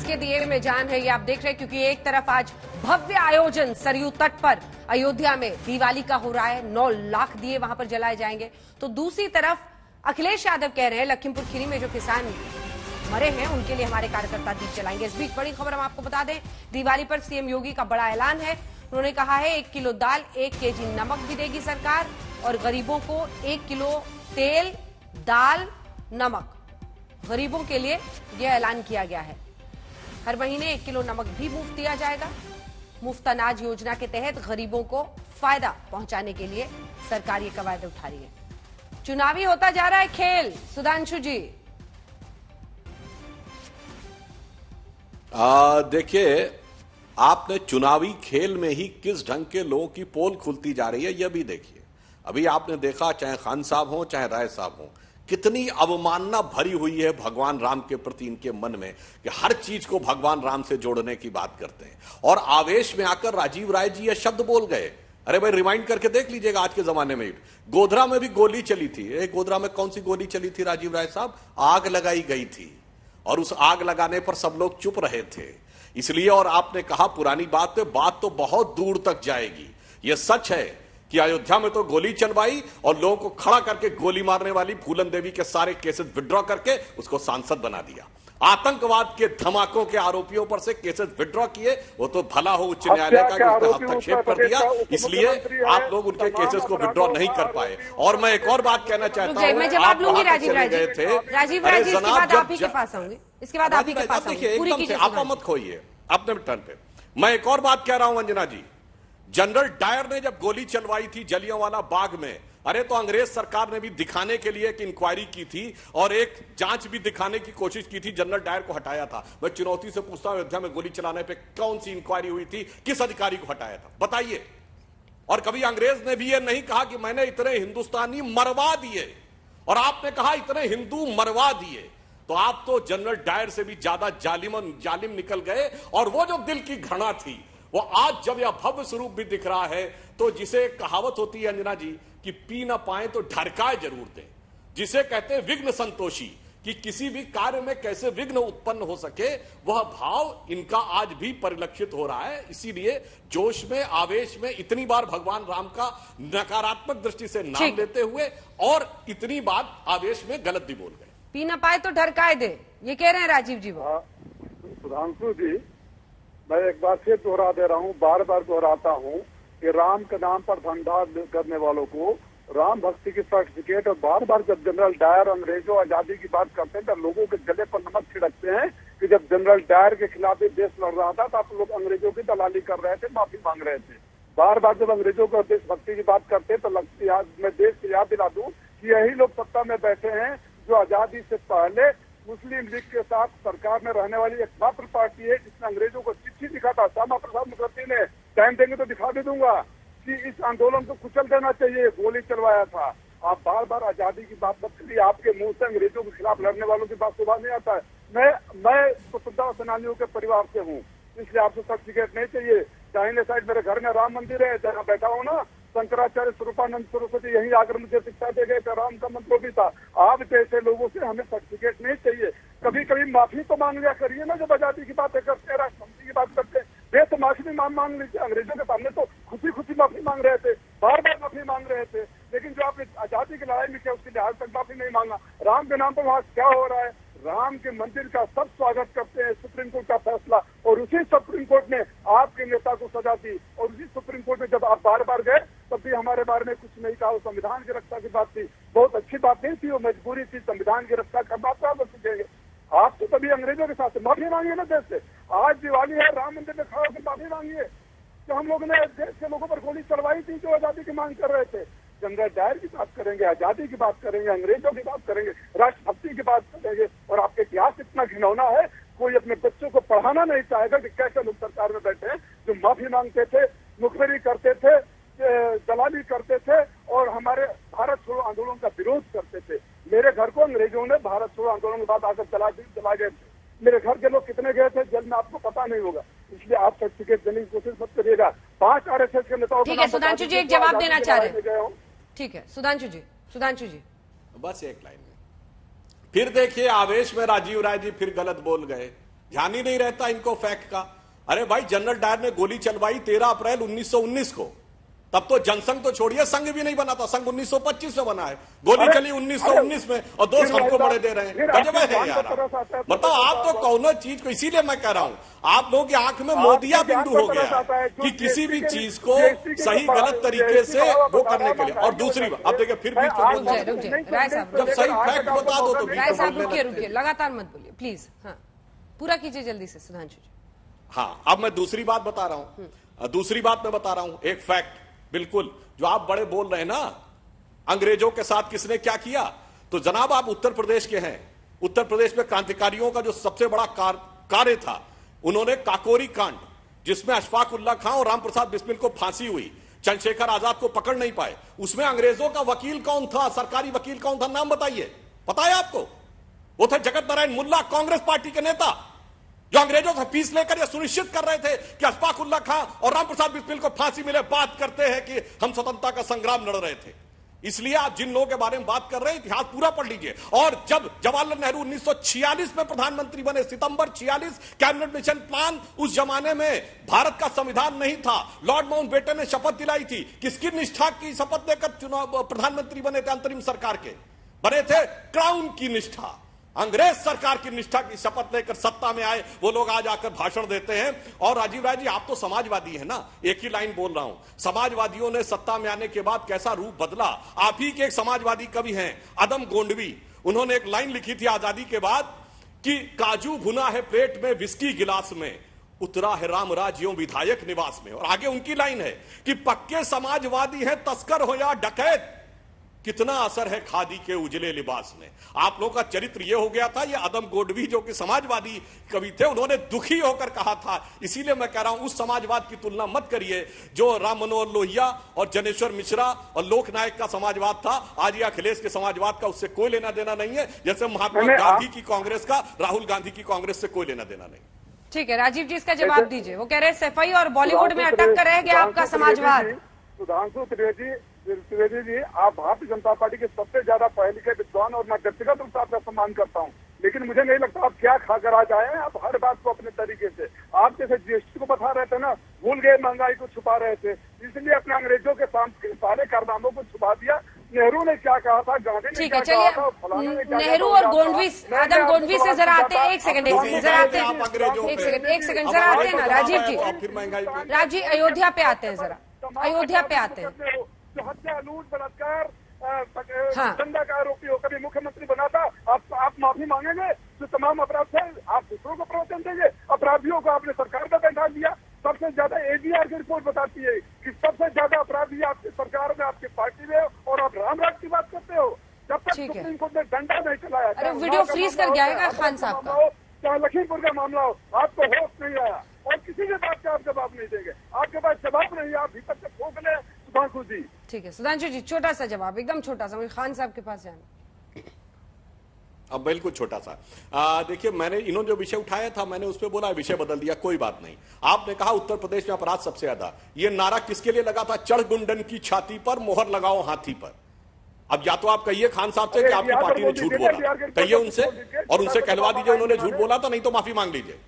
जिसके दिए में जान है, ये आप देख रहे हैं, क्योंकि एक तरफ आज भव्य आयोजन सरयू तट पर अयोध्या में दिवाली का हो रहा है, 9 लाख दिए वहां पर जलाए जाएंगे, तो दूसरी तरफ अखिलेश यादव कह रहे हैं लखीमपुर खीरी में जो किसान मरे हैं उनके लिए हमारे कार्यकर्ता दीप जलाएंगे। इस बीच बड़ी खबर हम आपको बता दें, दिवाली पर सीएम योगी का बड़ा ऐलान है। उन्होंने कहा है 1 किलो दाल, 1 केजी नमक भी देगी सरकार और गरीबों को 1 किलो तेल, दाल, नमक गरीबों के लिए यह ऐलान किया गया है। हर महीने 1 किलो नमक भी मुफ्त दिया जाएगा। मुफ्त अनाज योजना के तहत गरीबों को फायदा पहुंचाने के लिए सरकार ये कवायद उठा रही है। चुनावी होता जा रहा है खेल, सुधांशु जी। देखिए, आपने चुनावी खेल में ही किस ढंग के लोगों की पोल खुलती जा रही है यह भी देखिए। अभी आपने देखा, चाहे खान साहब हो चाहे राय साहब हो, कितनी अवमानना भरी हुई है भगवान राम के प्रति इनके मन में कि हर चीज को भगवान राम से जोड़ने की बात करते हैं। और आवेश में आकर राजीव राय जी यह शब्द बोल गए। अरे भाई, रिमाइंड करके देख लीजिएगा, आज के जमाने में गोधरा में भी गोली चली थी। गोधरा में कौन सी गोली चली थी राजीव राय साहब? आग लगाई गई थी और उस आग लगाने पर सब लोग चुप रहे थे। इसलिए, और आपने कहा पुरानी बात पे बात तो बहुत दूर तक जाएगी। यह सच है कि अयोध्या में तो गोली चलवाई और लोगों को खड़ा करके गोली मारने वाली फूलन देवी के सारे केसेस विड्रॉ करके उसको सांसद बना दिया। आतंकवाद के धमाकों के आरोपियों पर से केसेस विड्रॉ किए, वो तो भला हो उच्च न्यायालय का कि उसका हस्तक्षेप कर दिया, इसलिए आप लोग उनके केसेस को विड्रॉ नहीं कर पाए। और मैं एक और बात कहना चाहता हूं, मैं जवाब लूंगी राजीव राय गए थे, राजीव राय जी, इसके बाद आप ही के पास आऊंगी, इसके बाद आप ही के पास आऊंगी। देखिए, एकदम से आप मत खोइए अपने टर्न पे। मैं एक और बात कह रहा हूं अंजना जी, जनरल डायर ने जब गोली चलवाई थी जलियांवाला बाग में, अरे तो अंग्रेज सरकार ने भी दिखाने के लिए एक इंक्वायरी की थी और एक जांच भी दिखाने की कोशिश की थी। जनरल डायर को हटाया था। मैं चुनौती से पूछता हूं, अयोध्या में गोली चलाने पे कौन सी इंक्वायरी हुई थी? किस अधिकारी को हटाया था? बताइए। और कभी अंग्रेज ने भी यह नहीं कहा कि मैंने इतने हिंदुस्तानी मरवा दिए, और आपने कहा इतने हिंदू मरवा दिए। तो आप तो जनरल डायर से भी ज्यादा जालिम निकल गए। और वो जो दिल की घृणा थी, वो आज जब यह भव्य स्वरूप भी दिख रहा है, तो जिसे कहावत होती है अंजना जी कि पी ना पाए तो ढड़काए जरूर दें, जिसे कहते हैं विघ्न संतोषी, कि किसी भी कार्य में कैसे विघ्न उत्पन्न हो सके, वह भाव इनका आज भी परिलक्षित हो रहा है। इसीलिए जोश में, आवेश में इतनी बार भगवान राम का नकारात्मक दृष्टि से नाम लेते हुए और इतनी बार आवेश में गलत भी बोल गए। पी ना पाए तो ढड़काए दे, ये कह रहे हैं राजीव जी। वो सुधांशु जी, मैं एक बार फिर दोहरा दे रहा हूँ, बार बार दोहराता हूँ कि राम के नाम पर धंधा करने वालों को राम भक्ति की सर्टिफिकेट, और बार बार जब जनरल डायर अंग्रेजों आजादी की बात करते हैं तो लोगों के गले पर नमक छिड़कते हैं कि जब जनरल डायर के खिलाफ देश लड़ रहा था तो आप लोग अंग्रेजों की दलाली कर रहे थे, माफी मांग रहे थे। बार बार जब अंग्रेजों को देशभक्ति की बात करते हैं तो मैं देश को याद दिला दूं कि यही लोग सत्ता में बैठे हैं जो आजादी से पहले मुस्लिम लीग के साथ सरकार में रहने वाली एकमात्र पार्टी है जिसने अंग्रेजों को चिट्ठी लिखा था। श्यामा प्रसाद मुखर्जी ने, टाइम देंगे तो दिखा भी दूंगा, कि इस आंदोलन को कुचल देना चाहिए, गोली चलवाया था। आप बार बार आजादी की बात मत करिए, आपके मुंह से अंग्रेजों के खिलाफ लड़ने वालों की बात सुबह नहीं आता है। मैं स्वतंत्रता सेनानियों के परिवार से हूँ, इसलिए आपसे सर्टिफिकेट नहीं चाहिए। दाहिने साइड मेरे घर में राम मंदिर है, जहाँ बैठा हूँ ना, शंकराचार्य स्वरूपानंद सरस्वती यही आकर मुझे शिक्षा दे गए थे, राम का मंत्र भी था। आप जैसे लोगों से हमें सर्टिफिकेट नहीं चाहिए। कभी कभी माफी तो मांग लिया करिए ना, जब आजादी की बातें करते हैं, राष्ट्रभक्ति की बात करते हैं, वे तो माफी भी मांग लीजिए। अंग्रेजों के सामने तो खुशी खुशी माफी मांग रहे थे, बार बार माफी मांग रहे थे, लेकिन जो आपने आजादी की लड़ाई में किया उसके लिए आज तक माफी नहीं मांगा। राम के नाम पर वहाँ क्या हो रहा है? राम के मंदिर का सब स्वागत करते हैं, सुप्रीम कोर्ट का फैसला, और उसी सुप्रीम कोर्ट ने आपके नेता को सजा दी, और उसी सुप्रीम कोर्ट में जब आप बार बार गए तब भी हमारे बारे में कुछ नहीं कहा। वो संविधान की रक्षा की बात थी, बहुत अच्छी बात नहीं थी, वो मजबूरी थी, संविधान की रक्षा करना था, बस सीखेंगे। आप तो तभी अंग्रेजों के साथ माफी मांगिए ना देश से। आज दिवाली है, राम मंदिर में खड़ा होकर माफी मांगिए कि हम लोगों ने देश के लोगों पर गोली चलवाई थी जो आजादी की मांग कर रहे थे। जनरल डायर की बात करेंगे, आजादी की बात करेंगे, अंग्रेजों की बात करेंगे, राष्ट्रभक्ति की बात करेंगे, और आपके इतिहास इतना घिनौना है, कोई अपने बच्चों को पढ़ाना नहीं चाहेगा कि कैसे लोग सरकार में बैठे हैं जो माफी मांगते थे, मुखबिरी करते थे, दलाली करते थे, और हमारे भारत छोड़ो आंदोलन का विरोध करते थे। मेरे घर को अंग्रेजों ने भारत छोड़ो आंदोलन के बाद आकर चला गए थे। मेरे घर के लोग कितने गए थे जेल में आपको पता नहीं होगा, इसलिए आप सर्टिफिकेट देने की कोशिश मत करिएगा। 5 RSS के नेताओं को, ठीक है सुधांशु जी, एक जवाब देना चाह रहे हैं। ठीक है सुधांशु जी, बस एक लाइन में। फिर देखिए, आवेश में राजीव राय जी फिर गलत बोल गए। ध्यान ही नहीं रहता इनको फैक्ट का। अरे भाई, जनरल डायर ने गोली चलवाई 13 अप्रैल 1919 को, तब तो जनसंघ तो छोड़िए, संघ भी नहीं बना था, संघ 1925 में बना है, गोली चली 1919 में और दोस्त हमको बड़े दे रहे हैं। गजब है यार, बताओ आप तो कौनो चीज को, इसीलिए मैं कह रहा हूं आप लोगों की आंख में मोदिया बिंदु हो गया कि किसी भी चीज को सही गलत तरीके से वो करने के लिए। और दूसरी बात, अब देखिए फिर भी राय साहब, जब सही फैक्ट बता दो तो राय साहब रुकिए, लगातार मत बोलिए प्लीज। हाँ, पूरा कीजिए जल्दी से सुधांशु जी। हाँ, अब मैं दूसरी बात बता रहा हूं, दूसरी बात मैं बता रहा हूं, एक फैक्ट बिल्कुल जो आप बड़े बोल रहे हैं ना, अंग्रेजों के साथ किसने क्या किया, तो जनाब आप उत्तर प्रदेश के हैं, उत्तर प्रदेश में क्रांतिकारियों का जो सबसे बड़ा कार्य था, उन्होंने काकोरी कांड, जिसमें अशफाक उल्लाह खां और राम प्रसाद बिस्मिल को फांसी हुई, चंद्रशेखर आजाद को पकड़ नहीं पाए, उसमें अंग्रेजों का वकील कौन था, सरकारी वकील कौन था, नाम बताइए, पता है आपको? वो थे जगत नारायण मुल्ला, कांग्रेस पार्टी के नेता, जो अंग्रेजों से फीस लेकर यह सुनिश्चित कर रहे थे कि अशफाक उल्लाह खां और राम प्रसाद बिस्मिल को फांसी मिले। बात करते हैं कि हम स्वतंत्रता का संग्राम लड़ रहे थे। इसलिए आप जिन लोगों के बारे में बात कर रहे हैं, इतिहास पूरा पढ़ लीजिए। और जब जवाहरलाल नेहरू 1946 में प्रधानमंत्री बने, सितंबर 46, कैबिनेट मिशन प्लान, उस जमाने में भारत का संविधान नहीं था, लॉर्ड माउंटबेटन ने शपथ दिलाई थी, किसकी निष्ठा की शपथ लेकर चुनाव प्रधानमंत्री बने थे, अंतरिम सरकार के बने थे, क्राउन की निष्ठा, अंग्रेज सरकार की निष्ठा की शपथ लेकर सत्ता में आए वो लोग आज आकर भाषण देते हैं। और राजीव राय जी, आप तो समाजवादी हैं ना, एक ही लाइन बोल रहा हूं, समाजवादियों ने सत्ता में आने के बाद कैसा रूप बदला। आप ही के एक समाजवादी कवि हैं अदम गोंडवी, उन्होंने एक लाइन लिखी थी आजादी के बाद कि काजू भुना है प्लेट में, विस्की गिलास में, उतरा है राम राज्यों विधायक निवास में। और आगे उनकी लाइन है कि पक्के समाजवादी हैं तस्कर हो या डकैत, कितना असर है खादी के उजले लिबास में। आप लोगों का चरित्र यह हो गया था। ये अदम गोडवी जो कि समाजवादी कवि थे, उन्होंने दुखी होकर कहा था। इसीलिए मैं कह रहा हूं उस समाजवाद की तुलना मत करिए जो राम मनोहर लोहिया और जनेश्वर मिश्रा और लोकनायक का समाजवाद था। आज ये अखिलेश के समाजवाद का उससे कोई लेना देना नहीं है, जैसे महात्मा गांधी की कांग्रेस का राहुल गांधी की कांग्रेस से कोई लेना देना नहीं। ठीक है राजीव जी, इसका जवाब दीजिए। वो कह रहे हैं सफाई और बॉलीवुड में अटक कर रह गया आपका समाजवाद। सुधांशु त्रिवेदी जी, आप भारतीय जनता पार्टी के सबसे ज्यादा पढ़े लिखे विद्वान और मैं व्यक्तिगत रूप से आपका सम्मान करता हूं, लेकिन मुझे नहीं लगता आप क्या खाकर आ जाए हैं। आप हर बात को अपने तरीके से, आप जैसे जीएसटी को बता रहे थे ना, भूल गए, महंगाई को छुपा रहे थे, इसलिए अपने अंग्रेजों के सारे कारनामों को छुपा दिया। नेहरू ने क्या कहा था, गांधी ने क्या कहा था, नेहरू और गोंडवी, आदम गोंडवी से जरा आते हैं, एक सेकंड जरा आते हैं, एक सेकंड जरा आते हैं ना राजीव जी। राजीव, अयोध्या पे आते हैं, जरा अयोध्या पे आते हैं। हत्या, लूट, बलात्कार, दंगा का आरोपी हो, कभी मुख्यमंत्री बना था, आप माफी मांगेंगे जो तमाम अपराध थे, आप दूसरों को प्रवचन देंगे। अपराधियों को आपने सरकार में बैठा दिया। सबसे ज्यादा एजीआर की रिपोर्ट बताती है कि सबसे ज्यादा अपराधी आपकी सरकार में, आपकी पार्टी में, और आप रामराज की बात करते हो। जब तक सुप्रीम कोर्ट ने डंडा नहीं चलाया, अरे वीडियो फ्रीज कर गया है खान साहब का, चाहे लखीमपुर का मामला हो, आपको होश नहीं आया और किसी भी बात का आप जवाब नहीं देंगे। आपके पास जवाब नहीं है, आप भीतर से ठोक ले। सुधांशु जी, ठीक है सुधांशु जी, छोटा सा जवाब, एकदम छोटा सा, मुझे खान साहब के पास जाना। अब बिल्कुल छोटा सा। देखिए, मैंने इन्होंने जो विषय उठाया था, मैंने उस पर बोला विषय बदल दिया, कोई बात नहीं। आपने कहा उत्तर प्रदेश में अपराध सबसे ज्यादा, ये नारा किसके लिए लगा था? चढ़ गुंडन की छाती पर मोहर लगाओ हाथी पर। अब या तो आप कहिए खान साहब से कि आपकी पार्टी ने झूठ बोला, कहिए उनसे और उनसे कहलवा दीजिए उन्होंने झूठ बोला था, नहीं तो माफी मांग लीजिए।